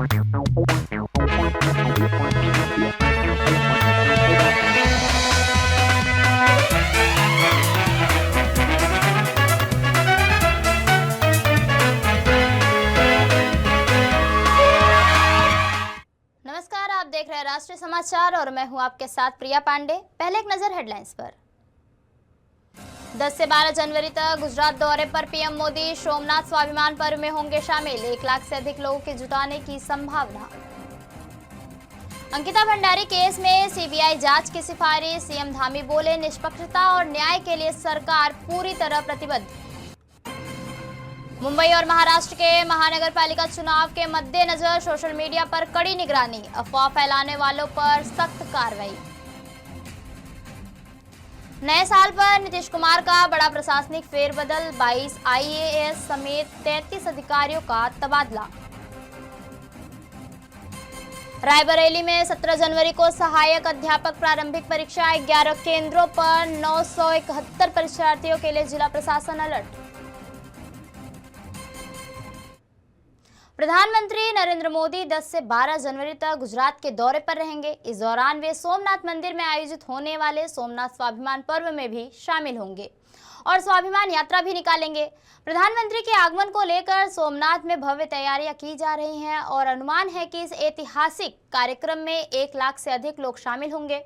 नमस्कार, आप देख रहे हैं राष्ट्रीय समाचार और मैं हूं आपके साथ प्रिया पांडे। पहले एक नजर हेडलाइंस पर। 10 से 12 जनवरी तक गुजरात दौरे पर पीएम मोदी सोमनाथ स्वाभिमान पर्व में होंगे शामिल। 1 लाख से अधिक लोगों के जुटाने की संभावना। अंकिता भंडारी केस में सीबीआई जांच की सिफारिश। सीएम धामी बोले, निष्पक्षता और न्याय के लिए सरकार पूरी तरह प्रतिबद्ध। मुंबई और महाराष्ट्र के महानगरपालिका चुनाव के मद्देनजर सोशल मीडिया पर कड़ी निगरानी। अफवाह फैलाने वालों पर सख्त कार्रवाई। नए साल पर नीतीश कुमार का बड़ा प्रशासनिक फेरबदल। 22 आईएएस समेत 33 अधिकारियों का तबादला। रायबरेली में 17 जनवरी को सहायक अध्यापक प्रारंभिक परीक्षा। 11 केंद्रों पर 971 परीक्षार्थियों के लिए जिला प्रशासन अलर्ट। प्रधानमंत्री नरेंद्र मोदी 10 से 12 जनवरी तक गुजरात के दौरे पर रहेंगे। इस दौरान वे सोमनाथ मंदिर में आयोजित होने वाले सोमनाथ स्वाभिमान पर्व में भी शामिल होंगे और स्वाभिमान यात्रा भी निकालेंगे। प्रधानमंत्री के आगमन को लेकर सोमनाथ में भव्य तैयारियां की जा रही हैं और अनुमान है कि इस ऐतिहासिक कार्यक्रम में 1 लाख से अधिक लोग शामिल होंगे।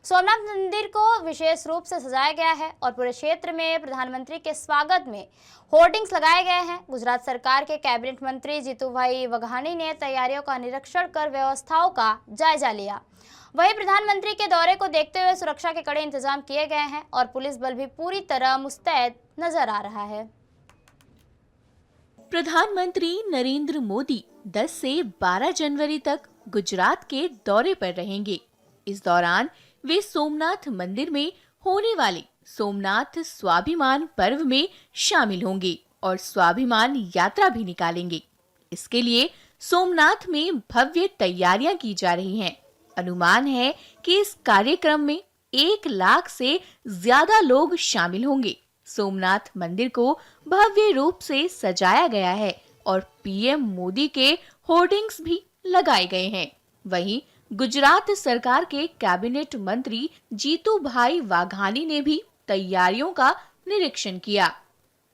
सोमनाथ मंदिर को विशेष रूप से सजाया गया है और पूरे क्षेत्र में प्रधानमंत्री के स्वागत में होर्डिंग्स लगाए गए हैं। गुजरात सरकार के कैबिनेट मंत्री जीतूभाई वघानी ने तैयारियों का निरीक्षण कर व्यवस्थाओं का जायजा लिया। वहीं प्रधानमंत्री के दौरे को देखते हुए सुरक्षा के कड़े इंतजाम किए गए हैं और पुलिस बल भी पूरी तरह मुस्तैद नजर आ रहा है। प्रधानमंत्री नरेंद्र मोदी 10 से 12 जनवरी तक गुजरात के दौरे पर रहेंगे। इस दौरान वे सोमनाथ मंदिर में होने वाले सोमनाथ स्वाभिमान पर्व में शामिल होंगे और स्वाभिमान यात्रा भी निकालेंगे। इसके लिए सोमनाथ में भव्य तैयारियां की जा रही हैं। अनुमान है कि इस कार्यक्रम में 1 लाख से ज्यादा लोग शामिल होंगे। सोमनाथ मंदिर को भव्य रूप से सजाया गया है और पीएम मोदी के होर्डिंग्स भी लगाए गए हैं। वहीं गुजरात सरकार के कैबिनेट मंत्री जीतूभाई वाघानी ने भी तैयारियों का निरीक्षण किया।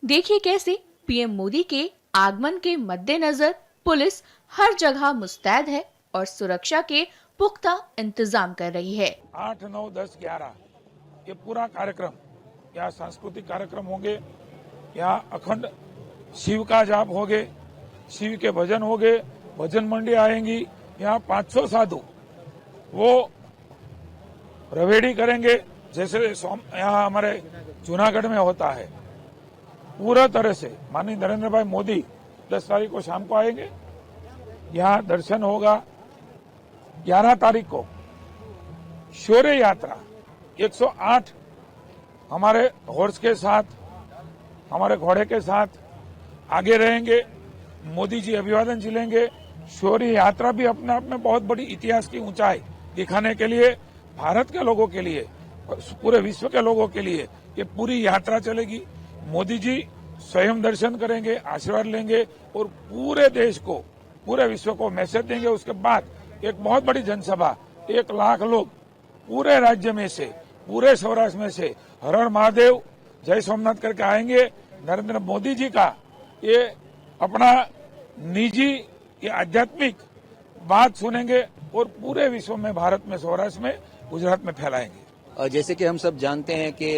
देखिए कैसे पीएम मोदी के आगमन के मद्देनजर पुलिस हर जगह मुस्तैद है और सुरक्षा के पुख्ता इंतजाम कर रही है। 8, 9, 10, 11 ये पूरा कार्यक्रम, यहाँ सांस्कृतिक कार्यक्रम होंगे, यहाँ अखंड शिव का जाप होगे, शिव के भजन होंगे, भजन मंडी आएंगी। यहाँ 500 साधु वो रवेड़ी करेंगे जैसे यहाँ हमारे जूनागढ़ में होता है। पूरा तरह से माननीय नरेंद्र भाई मोदी 10 तारीख को शाम को आएंगे, यहाँ दर्शन होगा। 11 तारीख को शौर्य यात्रा 108 हमारे हॉर्स के साथ, हमारे घोड़े के साथ आगे रहेंगे। मोदी जी अभिवादन झिलेंगे। शौर्य यात्रा भी अपने आप में बहुत बड़ी इतिहास की ऊंचाई दिखाने के लिए, भारत के लोगों के लिए, पूरे विश्व के लोगों के लिए ये पूरी यात्रा चलेगी। मोदी जी स्वयं दर्शन करेंगे, आशीर्वाद लेंगे और पूरे देश को, पूरे विश्व को मैसेज देंगे। उसके बाद एक बहुत बड़ी जनसभा, 1 लाख लोग पूरे राज्य में से, पूरे सौराष्ट्र में से हर हर महादेव जय सोमनाथ करके आएंगे। नरेंद्र मोदी जी का ये अपना निजी, ये आध्यात्मिक बात सुनेंगे और पूरे विश्व में, भारत में, सौराष्ट्र में, गुजरात में फैलाएंगे। जैसे कि हम सब जानते हैं कि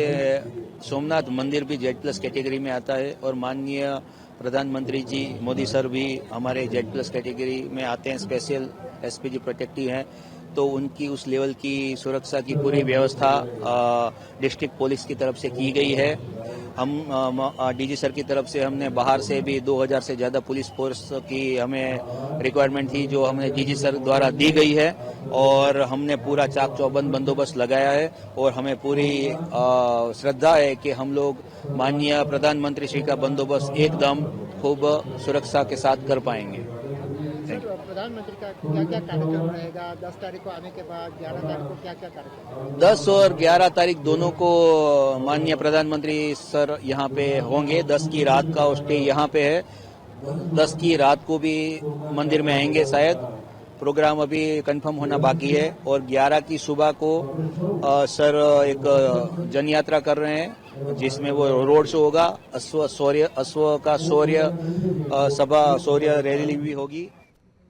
सोमनाथ मंदिर भी Z+ कैटेगरी में आता है और माननीय प्रधानमंत्री जी मोदी सर भी हमारे Z+ कैटेगरी में आते हैं, स्पेशल SPG प्रोटेक्टिव हैं। तो उनकी उस लेवल की सुरक्षा की पूरी व्यवस्था डिस्ट्रिक्ट पुलिस की तरफ से की गई है। हम डीजी सर की तरफ से हमने बाहर से भी 2000 से ज्यादा पुलिस फोर्स की हमें रिक्वायरमेंट थी जो हमें डीजी सर द्वारा दी गई है और हमने पूरा चाक चौबंद बंदोबस्त लगाया है और हमें पूरी श्रद्धा है कि हम लोग माननीय प्रधानमंत्री श्री का बंदोबस्त एकदम खूब सुरक्षा के साथ कर पाएंगे। प्रधानमंत्री का क्या क्या कार्यक्रम रहेगा? 10 तारीख को आने के बाद 11 तारीख को क्या क्या कार्यक्रम? 10 और 11 तारीख दोनों को माननीय प्रधानमंत्री सर यहाँ पे होंगे। 10 की रात का स्टे यहाँ पे है 10 की रात को भी मंदिर में आएंगे शायद। प्रोग्राम अभी कंफर्म होना बाकी है। और 11 की सुबह को सर एक जन यात्रा कर रहे हैं जिसमें वो रोड शो होगा, अश्व का शौर्य सभा, शौर्य रैली भी होगी।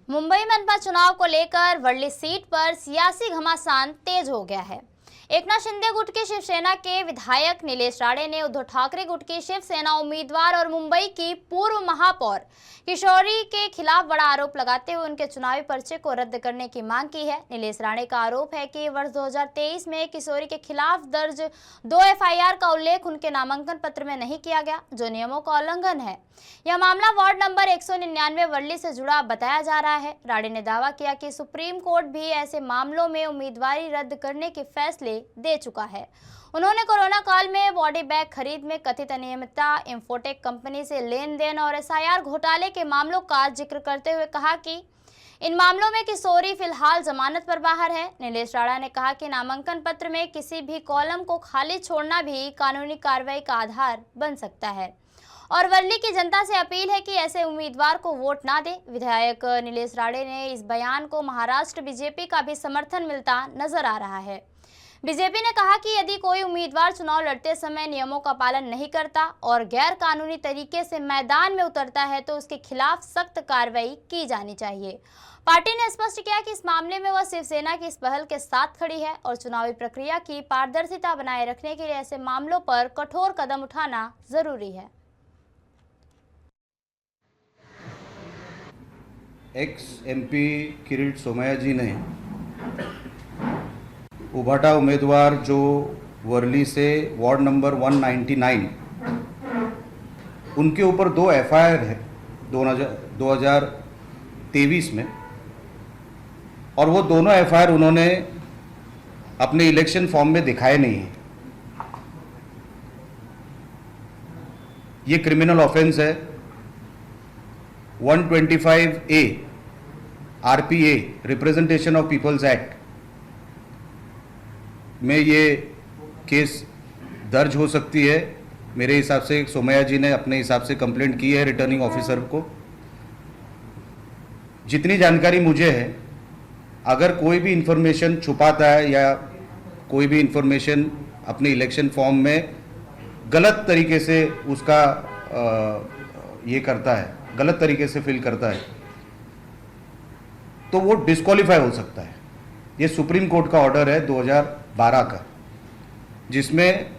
मुंबई मनपा चुनाव को लेकर वर्ली सीट पर सियासी घमासान तेज हो गया है। एकनाथ शिंदे गुट की शिवसेना के विधायक नीलेश राणे ने उद्धव ठाकरे गुट की शिवसेना उम्मीदवार और मुंबई की पूर्व महापौर किशोरी के खिलाफ बड़ा आरोप लगाते हुए उनके चुनावी पर्चे को रद्द करने की मांग की है। नीलेश राणे का आरोप है कि वर्ष 2023 में किशोरी के खिलाफ दर्ज 2 एफआईआर का उल्लेख उनके नामांकन पत्र में नहीं किया गया, जो नियमों का उल्लंघन है। यह मामला वार्ड नंबर 199 वर्ली से जुड़ा बताया जा रहा है। राणे ने दावा किया कि सुप्रीम कोर्ट भी ऐसे मामलों में उम्मीदवारी रद्द करने के फैसले दे चुका है। उन्होंने कोरोना काल में बॉडी बैग खरीद में कथित अनियमितता, इंफोटेक कंपनी से लेन देन और एसआईआर घोटाले के मामलों का जिक्र करते हुए कहा कि इन मामलों में किशोरी फिलहाल जमानत पर बाहर है। नीलेश राणा ने कहा कि नामांकन पत्र में किसी भी कॉलम को खाली छोड़ना भी कानूनी कार्रवाई का आधार बन सकता है और वर्ली की जनता से अपील है कि ऐसे उम्मीदवार को वोट ना दे। विधायक नीलेश राणे ने इस बयान को महाराष्ट्र बीजेपी का भी समर्थन मिलता नजर आ रहा है। बीजेपी ने कहा कि यदि कोई उम्मीदवार चुनाव लड़ते समय नियमों का पालन नहीं करता और गैर कानूनी तरीके से मैदान में उतरता है तो उसके खिलाफ सख्त कार्रवाई की जानी चाहिए। पार्टी ने स्पष्ट किया कि इस मामले में वह शिवसेना की इस पहल के साथ खड़ी है और चुनावी प्रक्रिया की पारदर्शिता बनाए रखने के लिए ऐसे मामलों पर कठोर कदम उठाना जरूरी है। एक्स एमपी किरीट सोमैया जी ने उभाटा उम्मीदवार जो वर्ली से वार्ड नंबर 199, उनके ऊपर 2 एफआईआर है 2023 में, और वो दोनों एफआईआर उन्होंने अपने इलेक्शन फॉर्म में दिखाए नहीं है। ये क्रिमिनल ऑफेंस है। 125A RPA representation of people's act में ये केस दर्ज हो सकती है। मेरे हिसाब से सोमैया जी ने अपने हिसाब से कंप्लेंट की है रिटर्निंग ऑफिसर को। जितनी जानकारी मुझे है, अगर कोई भी इंफॉर्मेशन छुपाता है या कोई भी इंफॉर्मेशन अपने इलेक्शन फॉर्म में गलत तरीके से उसका ये करता है, गलत तरीके से फिल करता है, तो वो डिस्क्वालीफाई हो सकता है। ये सुप्रीम कोर्ट का ऑर्डर है 2012 का, जिसमें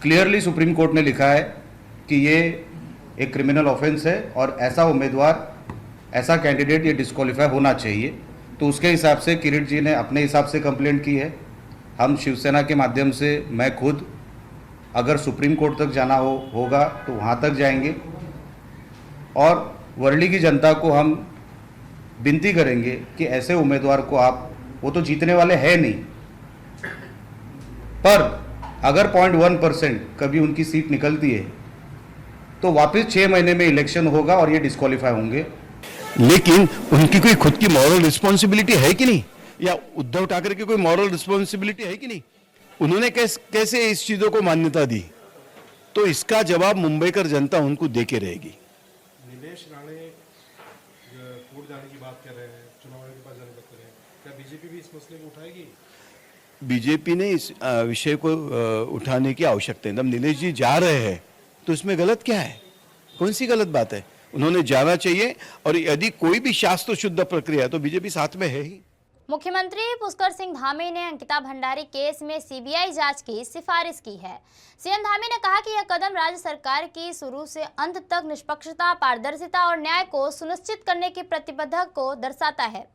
क्लियरली सुप्रीम कोर्ट ने लिखा है कि ये एक क्रिमिनल ऑफेंस है और ऐसा उम्मीदवार, ऐसा कैंडिडेट ये डिस्क्वालीफाई होना चाहिए। तो उसके हिसाब से किरीट जी ने अपने हिसाब से कंप्लेंट की है। हम शिवसेना के माध्यम से, मैं खुद अगर सुप्रीम कोर्ट तक जाना होगा तो वहाँ तक जाएंगे और वर्ली की जनता को हम विनती करेंगे कि ऐसे उम्मीदवार को आप, वो तो जीतने वाले हैं नहीं, पर अगर 0.1% कभी उनकी सीट निकलती है तो वापस 6 महीने में इलेक्शन होगा और ये डिस्क्वालीफाई होंगे। लेकिन उनकी कोई खुद की मॉरल रिस्पॉन्सिबिलिटी है कि नहीं, या उद्धव ठाकरे की कोई मॉरल रिस्पॉन्सिबिलिटी है कि नहीं? उन्होंने कैसे इस चीजों को मान्यता दी? तो इसका जवाब मुंबईकर जनता उनको दे के रहेगी। नीलेश राणे कोर्ट जाने की बात कर रहे हैं, चुनाव के पास जाने की बात कर रहे हैं, क्या बीजेपी भी इस मसले को उठाएगी? बीजेपी ने इस विषय को उठाने की आवश्यकता है। जब नीलेश जी जा रहे हैं तो इसमें गलत क्या है? कौन सी गलत बात है? उन्होंने जाना चाहिए और यदि कोई भी शास्त्र शुद्ध प्रक्रिया है तो बीजेपी साथ में है ही। मुख्यमंत्री पुष्कर सिंह धामी ने अंकिता भंडारी केस में सीबीआई जांच की सिफारिश की है। सीएम धामी ने कहा कि यह कदम राज्य सरकार की शुरू से अंत तक निष्पक्षता, पारदर्शिता और न्याय को सुनिश्चित करने की प्रतिबद्धता को दर्शाता है।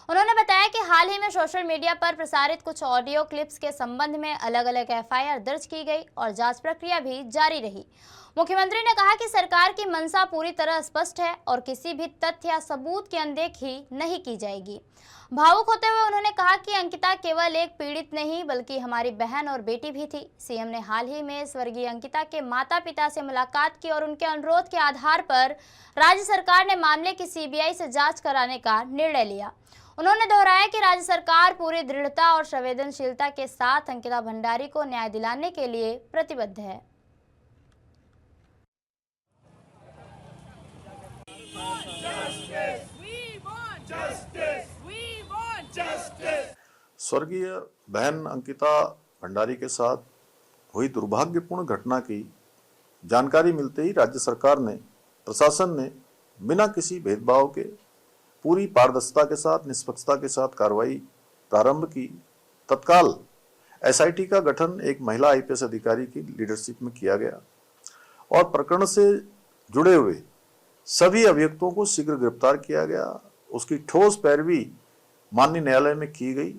उन्होंने बताया कि हाल ही में सोशल मीडिया पर प्रसारित कुछ ऑडियो क्लिप्स के संबंध में अलग अलग एफआईआर दर्ज की गई और जांच प्रक्रिया भी जारी रही। मुख्यमंत्री ने कहा कि सरकार की मंशा पूरी तरह स्पष्ट है और किसी भी तथ्य या सबूत की अनदेखी नहीं की जाएगी। भावुक होते हुए उन्होंने कहा कि अंकिता केवल एक पीड़ित नहीं बल्कि हमारी बहन और बेटी भी थी। सीएम ने हाल ही में स्वर्गीय अंकिता के माता पिता से मुलाकात की और उनके अनुरोध के आधार पर राज्य सरकार ने मामले की सीबीआई से जांच कराने का निर्णय लिया। उन्होंने दोहराया कि राज्य सरकार पूरी दृढ़ता और संवेदनशीलता के साथ अंकिता भंडारी को न्याय दिलाने के लिए प्रतिबद्ध है। स्वर्गीय बहन अंकिता भंडारी के साथ हुई दुर्भाग्यपूर्ण घटना की जानकारी मिलते ही राज्य सरकार ने, प्रशासन ने बिना किसी भेदभाव के पूरी पारदर्शिता के साथ, निष्पक्षता के साथ कार्रवाई प्रारंभ की। तत्काल एसआईटी का गठन एक महिला आईपीएस अधिकारी की लीडरशिप में किया गया और प्रकरण से जुड़े हुए सभी अभियुक्तों को शीघ्र गिरफ्तार किया गया। उसकी ठोस पैरवी माननीय न्यायालय में की गई।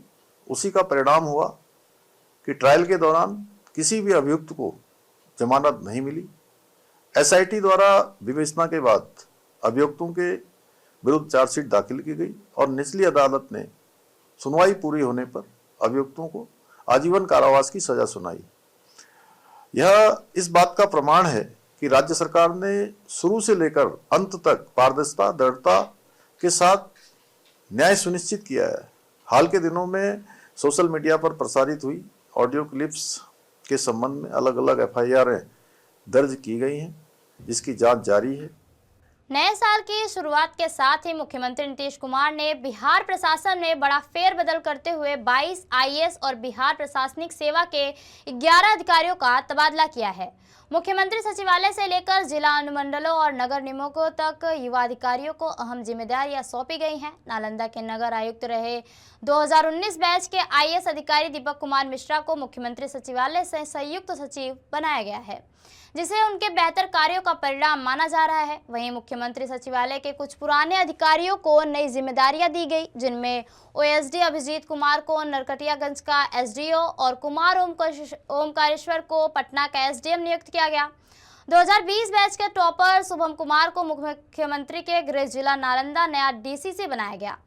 उसी का परिणाम हुआ कि ट्रायल के दौरान किसी भी अभियुक्त को जमानत नहीं मिली। एसआईटी द्वारा विवेचना के बाद अभियुक्तों के विरुद्ध चार्जशीट दाखिल की गई और निचली अदालत ने सुनवाई पूरी होने पर अभियुक्तों को आजीवन कारावास की सजा सुनाई। यह इस बात का प्रमाण है कि राज्य सरकार ने शुरू से लेकर अंत तक पारदर्शिता, दृढ़ता के साथ न्याय सुनिश्चित किया है। हाल के दिनों में सोशल मीडिया पर प्रसारित हुई ऑडियो क्लिप्स के संबंध में अलग अलग एफआईआर दर्ज की गई हैं, जिसकी जांच जारी है। नए साल की शुरुआत के साथ ही मुख्यमंत्री नीतीश कुमार ने बिहार प्रशासन में बड़ा फेरबदल करते हुए 22 आईएएस और बिहार प्रशासनिक सेवा के 11 अधिकारियों का तबादला किया है। मुख्यमंत्री सचिवालय से लेकर जिला अनुमंडलों और नगर निगमों तक युवा अधिकारियों को अहम जिम्मेदारियां सौंपी गई हैं। नालंदा के नगर आयुक्त रहे 2019 बैच के आईएएस अधिकारी दीपक कुमार मिश्रा को मुख्यमंत्री सचिवालय से संयुक्त सचिव बनाया गया है, जिसे उनके बेहतर कार्यों का परिणाम माना जा रहा है। वहीं मुख्यमंत्री सचिवालय के कुछ पुराने अधिकारियों को नई जिम्मेदारियां दी गई, जिनमें ओएसडी अभिजीत कुमार को नरकटियागंज का एसडीओ और कुमार ओमकारेश्वर को पटना का एसडीएम नियुक्त किया गया। 2020 बैच के टॉपर शुभम कुमार को मुख्यमंत्री के गृह जिला नालंदा नया डीसीसी बनाया गया।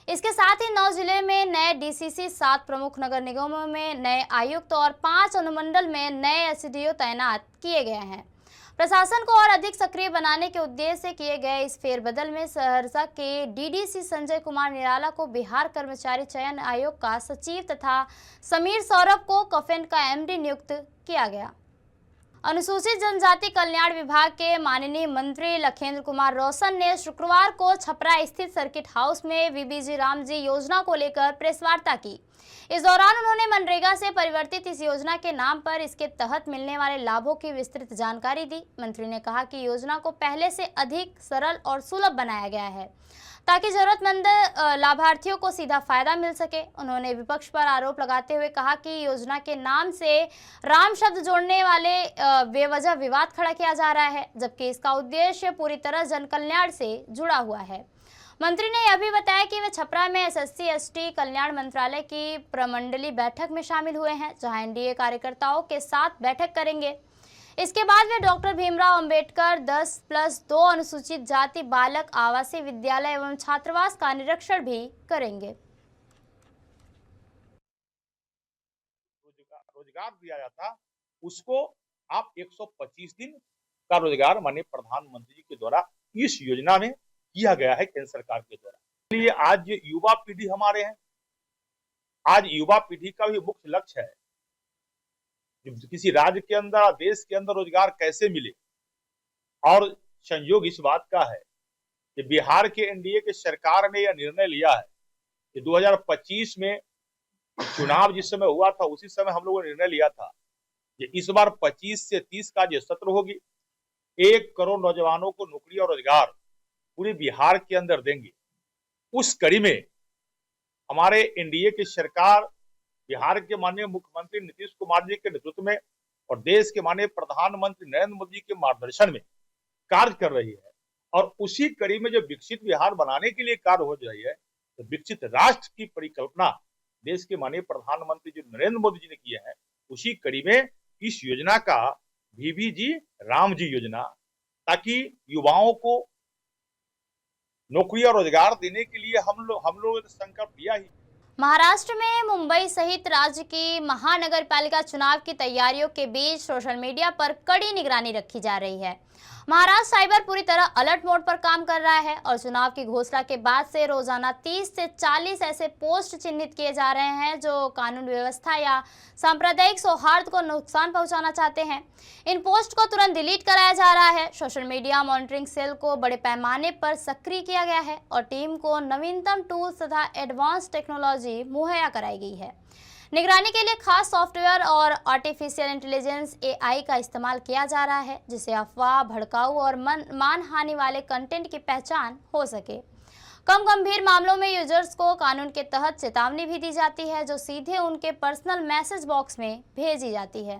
इसके साथ ही 9 जिले में नए डीसीसी, 7 प्रमुख नगर निगमों में नए आयुक्त और 5 अनुमंडल में नए एसडीओ तैनात किए गए हैं। प्रशासन को और अधिक सक्रिय बनाने के उद्देश्य से किए गए इस फेरबदल में सहरसा के डीडीसी संजय कुमार निराला को बिहार कर्मचारी चयन आयोग का सचिव तथा समीर सौरभ को कफेन का एमडी नियुक्त किया गया। अनुसूचित जनजाति कल्याण विभाग के माननीय मंत्री लखेंद्र कुमार रोशन ने शुक्रवार को छपरा स्थित सर्किट हाउस में वीबीजी रामजी योजना को लेकर प्रेस वार्ता की। इस दौरान उन्होंने मनरेगा से परिवर्तित इस योजना के नाम पर इसके तहत मिलने वाले लाभों की विस्तृत जानकारी दी। मंत्री ने कहा कि योजना को पहले से अधिक सरल और सुलभ बनाया गया है ताकि जरूरतमंद लाभार्थियों को सीधा फायदा मिल सके। उन्होंने विपक्ष पर आरोप लगाते हुए कहा कि योजना के नाम से राम शब्द जोड़ने वाले बेवजह विवाद खड़ा किया जा रहा है, जबकि इसका उद्देश्य पूरी तरह जन कल्याण से जुड़ा हुआ है। मंत्री ने यह भी बताया कि वे छपरा में एसएससी एसटी कल्याण मंत्रालय की प्रमंडलीय बैठक में शामिल हुए हैं, जहां एनडीए कार्यकर्ताओं के साथ बैठक करेंगे। इसके बाद वे डॉक्टर भीमराव अंबेडकर 10+2 अनुसूचित जाति बालक आवासीय विद्यालय एवं छात्रावास का निरीक्षण भी करेंगे। रोजगार दिया जाता, उसको आप 125 दिन का रोजगार माननीय प्रधानमंत्री जी के द्वारा इस योजना में किया गया है केंद्र सरकार के द्वारा। इसलिए आज युवा पीढ़ी हमारे हैं, आज युवा पीढ़ी का भी मुख्य लक्ष्य है किसी राज्य के अंदर, देश के अंदर रोजगार कैसे मिले। और संयोग इस बात का है कि बिहार के एनडीए के सरकार ने यह निर्णय लिया है कि 2025 में चुनाव जिस समय हुआ था उसी समय हम लोगों ने निर्णय लिया था कि इस बार 25 से 30 का जो सत्र होगी, 1 करोड़ नौजवानों को नौकरी और रोजगार पूरे बिहार के अंदर देंगे। उस कड़ी में हमारे एनडीए की सरकार बिहार के माननीय मुख्यमंत्री नीतीश कुमार जी के नेतृत्व में और देश के माननीय प्रधानमंत्री नरेंद्र मोदी के मार्गदर्शन में कार्य कर रही है। और उसी कड़ी में जो विकसित बिहार बनाने के लिए कार्य हो रही है, तो विकसित राष्ट्र की परिकल्पना देश के माननीय प्रधानमंत्री जी नरेंद्र मोदी जी ने किए हैं। उसी कड़ी में इस योजना का वीबीजी रामजी योजना, ताकि युवाओं को नौकरी और रोजगार देने के लिए हम लोगों ने संकल्प लिया ही। महाराष्ट्र में मुंबई सहित राज्य की महानगर पालिका चुनाव की तैयारियों के बीच सोशल मीडिया पर कड़ी निगरानी रखी जा रही है। महाराष्ट्र साइबर पूरी तरह अलर्ट मोड पर काम कर रहा है और चुनाव की घोषणा के बाद से रोजाना 30 से 40 ऐसे पोस्ट चिन्हित किए जा रहे हैं जो कानून व्यवस्था या सांप्रदायिक सौहार्द को नुकसान पहुंचाना चाहते हैं। इन पोस्ट को तुरंत डिलीट कराया जा रहा है। सोशल मीडिया मॉनिटरिंग सेल को बड़े पैमाने पर सक्रिय किया गया है और टीम को नवीनतम टूल्स तथा एडवांस टेक्नोलॉजी मुहैया कराई गई है। निगरानी के लिए खास सॉफ्टवेयर और आर्टिफिशियल इंटेलिजेंस AI का इस्तेमाल किया जा रहा है जिससे अफवाह, भड़काऊ और मानहानि वाले कंटेंट की पहचान हो सके। कम गंभीर मामलों में यूजर्स को कानून के तहत चेतावनी भी दी जाती है जो सीधे उनके पर्सनल मैसेज बॉक्स में भेजी जाती है।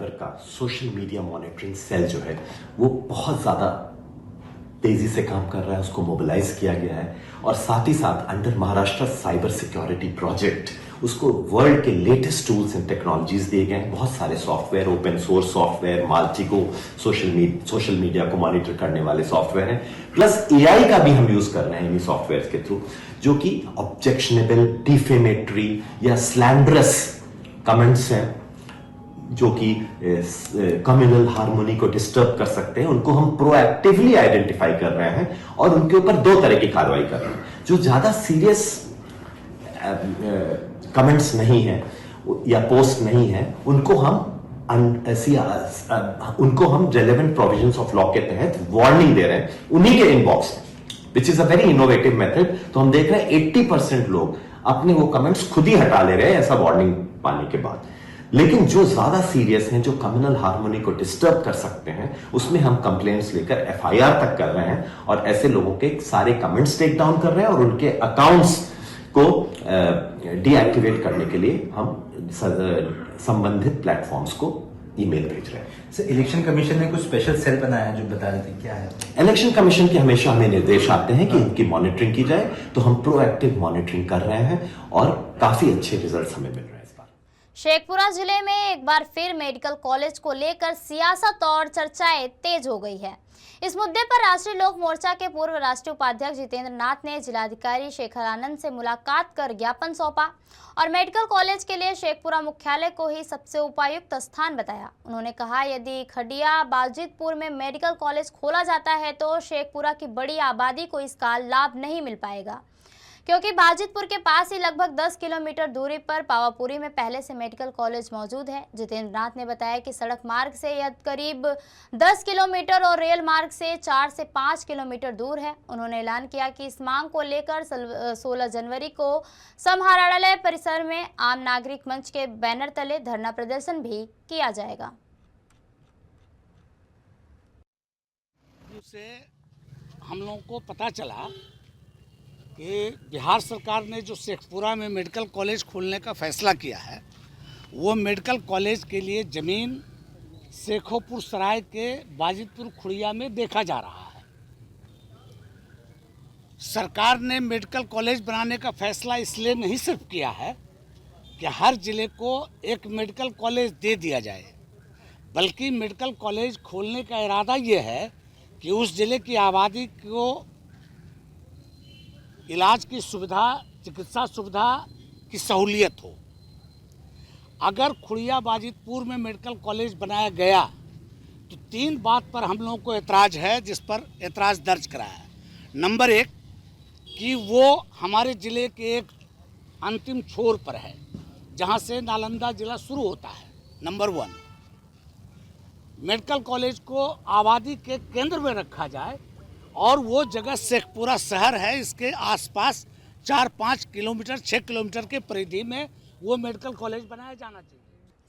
का सोशल मीडिया मॉनिटरिंग सेल जो है वो बहुत ज्यादा तेजी से काम कर रहा है, उसको मोबिलाइज किया गया है और साथ ही साथ under Maharashtra cyber security project उसको वर्ल्ड के लेटेस्ट टूल्स एंड टेक्नोलॉजीज दिए गए हैं। बहुत सारे सॉफ्टवेयर, ओपन सोर्स सॉफ्टवेयर, माल्टिको सोशल मीडिया को मॉनिटर करने वाले सॉफ्टवेयर हैं, प्लस AI का भी हम यूज कर रहे हैं इन्हीं सॉफ्टवेयर के थ्रू, जो कि ऑब्जेक्शनेबल, डिफेमेटरी या स्लैंडरस कमेंट्स हैं जो कि कम्युनल हार्मोनी को डिस्टर्ब कर सकते हैं, उनको हम प्रोएक्टिवली आइडेंटिफाई कर रहे हैं और उनके ऊपर 2 तरह की कार्रवाई कर रहे हैं। जो ज्यादा सीरियस कमेंट्स नहीं है या पोस्ट नहीं है उनको हम रेलेवेंट प्रोविजंस ऑफ लॉ के तहत वार्निंग दे रहे हैं उन्हीं के इनबॉक्स में, which is a very innovative method. तो हम देख रहे हैं 80% लोग अपने वो कमेंट्स खुद ही हटा ले रहे हैं ऐसा वार्निंग पाने के बाद। लेकिन जो ज्यादा सीरियस हैं, जो कम्युनल हार्मोनी को डिस्टर्ब कर सकते हैं, उसमें हम कंप्लेंट्स लेकर FIR तक कर रहे हैं और ऐसे लोगों के सारे कमेंट्स टेक डाउन कर रहे हैं और उनके अकाउंट्स को डीएक्टिवेट करने के लिए हम संबंधित प्लेटफॉर्म्स को ईमेल भेज रहे हैं। सर, इलेक्शन कमीशन ने कुछ स्पेशल सेल बनाया है जो बता रहे थे, क्या है? इलेक्शन कमीशन के हमेशा हमें निर्देश आते हैं कि इनकी मॉनिटरिंग की जाए, तो हम प्रोएक्टिव मॉनिटरिंग कर रहे हैं और काफी अच्छे रिजल्ट हमें मिल रहे हैं। शेखपुरा जिले में एक बार फिर मेडिकल कॉलेज को लेकर सियासत और चर्चाएं तेज हो गई है। इस मुद्दे पर राष्ट्रीय लोक मोर्चा के पूर्व राष्ट्रीय उपाध्यक्ष जितेंद्र नाथ ने जिलाधिकारी शेखर आनंद से मुलाकात कर ज्ञापन सौंपा और मेडिकल कॉलेज के लिए शेखपुरा मुख्यालय को ही सबसे उपयुक्त स्थान बताया। उन्होंने कहा यदि खडिया बाजितपुर में मेडिकल कॉलेज खोला जाता है तो शेखपुरा की बड़ी आबादी को इसका लाभ नहीं मिल पाएगा, क्योंकि बाजितपुर के पास ही लगभग 10 किलोमीटर दूरी पर पावापुरी में पहले से मेडिकल कॉलेज मौजूद है। जितेंद्र नाथ ने बताया कि सड़क मार्ग से यह करीब 10 किलोमीटर और रेल मार्ग से 4 से 5 किलोमीटर दूर है। उन्होंने ऐलान किया कि इस मांग को लेकर 16 जनवरी को समाहरणालय परिसर में आम नागरिक मंच के बैनर तले धरना प्रदर्शन भी किया जाएगा। से हम लोगों को पता चला कि बिहार सरकार ने जो शेखपुरा में मेडिकल कॉलेज खोलने का फैसला किया है, वो मेडिकल कॉलेज के लिए ज़मीन शेखोपुर सराय के बाजितपुर खुड़िया में देखा जा रहा है। सरकार ने मेडिकल कॉलेज बनाने का फैसला इसलिए नहीं सिर्फ किया है कि हर जिले को एक मेडिकल कॉलेज दे दिया जाए, बल्कि मेडिकल कॉलेज खोलने का इरादा ये है कि उस जिले की आबादी को इलाज की सुविधा, चिकित्सा सुविधा की सहूलियत हो। अगर खुड़िया बाजितपुर में मेडिकल कॉलेज बनाया गया तो 3 बात पर हम लोगों को एतराज़ है, जिस पर एतराज़ दर्ज कराया है। नंबर 1 कि वो हमारे ज़िले के एक अंतिम छोर पर है जहां से नालंदा ज़िला शुरू होता है। नंबर 1, मेडिकल कॉलेज को आबादी के केंद्र में रखा जाए और वो जगह शेखपुरा शहर है, इसके आसपास 4-5 किलोमीटर 6 किलोमीटर के परिधि में वो मेडिकल कॉलेज बनाया जाना चाहिए।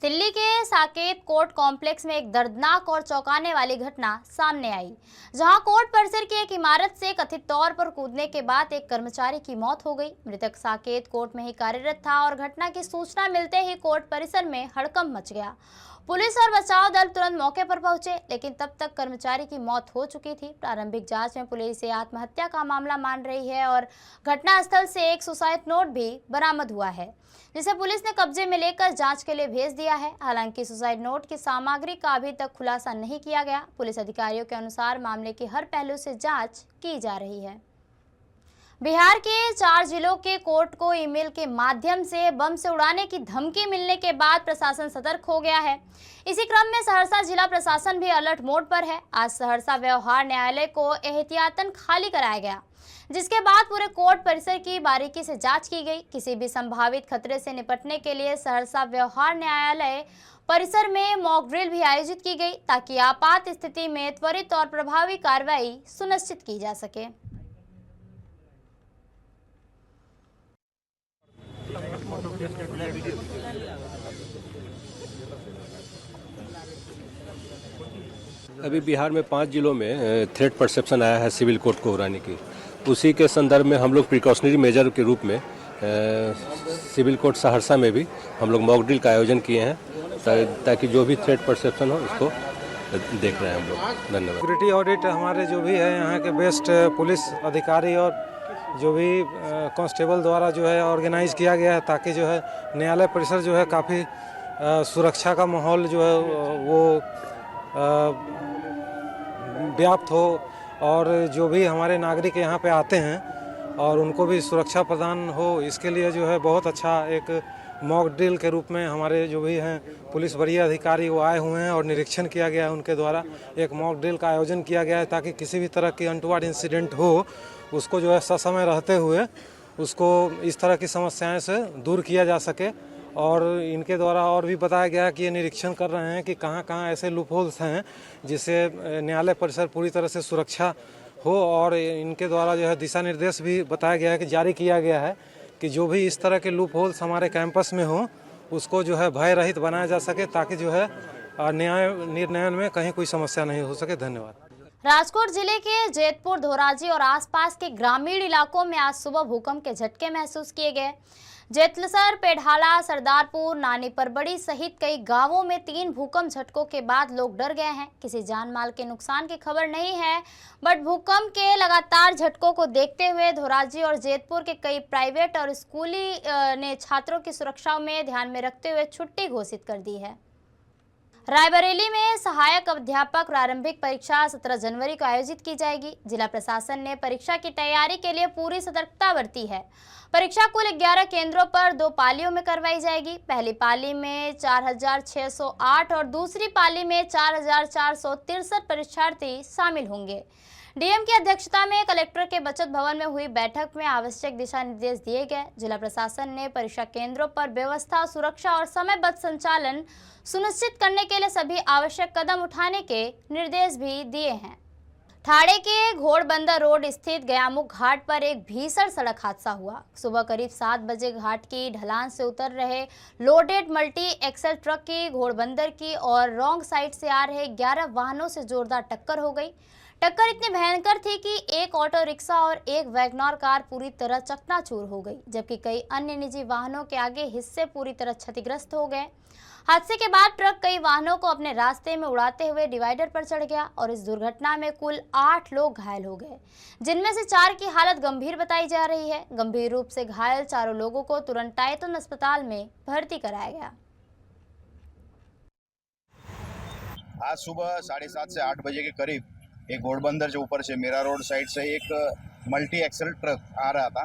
दिल्ली के साकेत कोर्ट कॉम्प्लेक्स में एक दर्दनाक और चौंकाने वाली घटना सामने आई, जहां कोर्ट परिसर की एक इमारत से कथित तौर पर कूदने के बाद एक कर्मचारी की मौत हो गई। मृतक साकेत कोर्ट में ही कार्यरत था और घटना की सूचना मिलते ही कोर्ट परिसर में हड़कंप मच गया। पुलिस और बचाव दल तुरंत मौके पर पहुंचे, लेकिन तब तक कर्मचारी की मौत हो चुकी थी। प्रारंभिक जांच में पुलिस इसे आत्महत्या का मामला मान रही है और घटनास्थल से एक सुसाइड नोट भी बरामद हुआ है, जिसे पुलिस ने कब्जे में लेकर जांच के लिए भेज दिया है। हालांकि सुसाइड नोट की सामग्री का अभी तक खुलासा नहीं किया गया। पुलिस अधिकारियों के अनुसार मामले की हर पहलू से जाँच की जा रही है। बिहार के 4 जिलों के कोर्ट को ईमेल के माध्यम से बम से उड़ाने की धमकी मिलने के बाद प्रशासन सतर्क हो गया है। इसी क्रम में सहरसा जिला प्रशासन भी अलर्ट मोड पर है। आज सहरसा व्यवहार न्यायालय को एहतियातन खाली कराया गया, जिसके बाद पूरे कोर्ट परिसर की बारीकी से जांच की गई। किसी भी संभावित खतरे से निपटने के लिए सहरसा व्यवहार न्यायालय परिसर में मॉक ड्रिल भी आयोजित की गई, ताकि आपात स्थिति में त्वरित और प्रभावी कार्रवाई सुनिश्चित की जा सके। अभी बिहार में 5 जिलों में थ्रेट परसेप्शन आया है सिविल कोर्ट को उड़ाने की। उसी के संदर्भ में हम लोग प्रिकॉशनरी मेजर के रूप में सिविल कोर्ट सहरसा में भी हम लोग मॉक ड्रिल का आयोजन किए हैं, ताकि जो भी थ्रेट परसेप्शन हो उसको देख रहे हैं हम लोग। धन्यवाद। सिक्योरिटी ऑडिट हमारे जो भी है यहाँ के बेस्ट पुलिस अधिकारी और जो भी कांस्टेबल द्वारा जो है ऑर्गेनाइज किया गया है, ताकि जो है न्यायालय परिसर जो है काफ़ी सुरक्षा का माहौल जो है वो व्याप्त हो, और जो भी हमारे नागरिक यहाँ पे आते हैं और उनको भी सुरक्षा प्रदान हो, इसके लिए जो है बहुत अच्छा एक मॉक ड्रिल के रूप में हमारे जो भी हैं पुलिस वरीय अधिकारी वो आए हुए हैं और निरीक्षण किया गया है। उनके द्वारा एक मॉक ड्रिल का आयोजन किया गया है, ताकि किसी भी तरह की अनटोवर्ड इंसिडेंट हो उसको जो है ससमय रहते हुए उसको इस तरह की समस्याएं से दूर किया जा सके। और इनके द्वारा और भी बताया गया है कि ये निरीक्षण कर रहे हैं कि कहाँ कहाँ ऐसे लूप होल्स हैं जिससे न्यायालय परिसर पूरी तरह से सुरक्षा हो, और इनके द्वारा जो है दिशा निर्देश भी बताया गया है कि जारी किया गया है कि जो भी इस तरह के लूप होल्स हमारे कैंपस में हो उसको जो है भय रहित बनाया जा सके, ताकि जो है न्याय निर्णयन में कहीं कोई समस्या नहीं हो सके। धन्यवाद। राजकोट जिले के जेतपुर, धोराजी और आसपास के ग्रामीण इलाकों में आज सुबह भूकंप के झटके महसूस किए गए। जेतलसर, पेढ़ाला, सरदारपुर, नानी परबड़ी सहित कई गांवों में 3 भूकंप झटकों के बाद लोग डर गए हैं। किसी जान माल के नुकसान की खबर नहीं है, बट भूकंप के लगातार झटकों को देखते हुए धोराजी और जेतपुर के कई प्राइवेट और स्कूली ने छात्रों की सुरक्षा में ध्यान में रखते हुए छुट्टी घोषित कर दी है। रायबरेली में सहायक अध्यापक प्रारंभिक परीक्षा 17 जनवरी को आयोजित की जाएगी। जिला प्रशासन ने परीक्षा की तैयारी के लिए पूरी सतर्कता बरती है। परीक्षा कुल 11 केंद्रों पर 2 पालियों में करवाई जाएगी। पहली पाली में 4608 और दूसरी पाली में 4463 परीक्षार्थी शामिल होंगे। डीएम की अध्यक्षता में कलेक्टर के बचत भवन में हुई बैठक में आवश्यक दिशा निर्देश दिए गए। जिला प्रशासन ने परीक्षा केंद्रों पर व्यवस्था, सुरक्षा और समयबद्ध संचालन सुनिश्चित करने के लिए सभी आवश्यक कदम उठाने के निर्देश भी दिए हैं। ठाणे के घोड़बंदर रोड स्थित गयामुख घाट पर एक भीषण सड़क हादसा हुआ। सुबह करीब 7 बजे घाट की ढलान से उतर रहे लोडेड मल्टी एक्सल ट्रक की घोड़बंदर की और रॉन्ग साइड से आ रहे 11 वाहनों से जोरदार टक्कर हो गई। टक्कर इतनी भयंकर थी कि एक ऑटो रिक्शा और एक वैगनर कार पूरी तरह चकनाचूर हो गई, जबकि कई अन्य निजी वाहनों के आगे हिस्से पूरी तरह क्षतिग्रस्त हो गए। हादसे के बाद ट्रक कई वाहनों को अपने रास्ते में उड़ाते हुए डिवाइडर पर चढ़ गया और इस दुर्घटना में कुल 8 लोग घायल हो गए, जिनमें से 4 की हालत गंभीर बताई जा रही है। गंभीर रूप से घायल चारों लोगों को तुरंत टाइटन अस्पताल में भर्ती कराया गया। आज सुबह 7:30 से 8 बजे के करीब एक घोड़बंदर जो ऊपर से मेरा रोड साइड से एक मल्टी एक्सल ट्रक आ रहा था,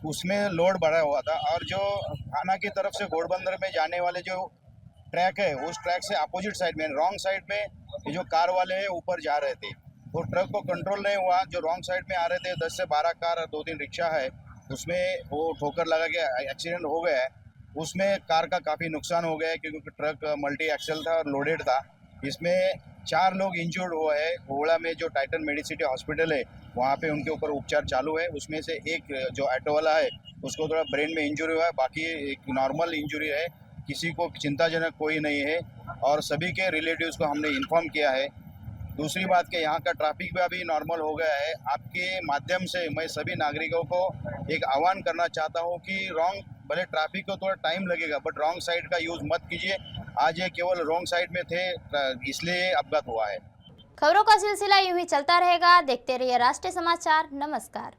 उसमें लोड बढ़ा हुआ था और जो थाना की तरफ से घोड़बंदर में जाने वाले जो ट्रैक है उस ट्रैक से अपोजिट साइड में रॉन्ग साइड में ये जो कार वाले हैं ऊपर जा रहे थे, तो ट्रक को कंट्रोल नहीं हुआ। जो रॉन्ग साइड में आ रहे थे 10 से 12 कार और 2-3 रिक्शा है, उसमें वो ठोकर लगा के एक्सीडेंट हो गया है। उसमें कार का काफ़ी नुकसान हो गया है क्योंकि ट्रक मल्टी एक्सल था और लोडेड था। इसमें 4 लोग इंजर्ड हुए हैं। होड़ा में जो टाइटन मेडिसिटी हॉस्पिटल है वहाँ पे उनके ऊपर उपचार चालू है। उसमें से एक जो ऑटो वाला है उसको थोड़ा ब्रेन में इंजरी हुआ है, बाकी एक नॉर्मल इंजरी है, किसी को चिंताजनक कोई नहीं है और सभी के रिलेटिव्स को हमने इन्फॉर्म किया है। दूसरी बात कि यहाँ का ट्रैफिक भी अभी नॉर्मल हो गया है। आपके माध्यम से मैं सभी नागरिकों को एक आह्वान करना चाहता हूँ कि भले ट्रैफिक को थोड़ा टाइम लगेगा बट रॉन्ग साइड का यूज़ मत कीजिए। आज ये केवल रॉन्ग साइड में थे इसलिए अपघात हुआ है। खबरों का सिलसिला यूं ही चलता रहेगा। देखते रहिए राष्ट्रीय समाचार। नमस्कार।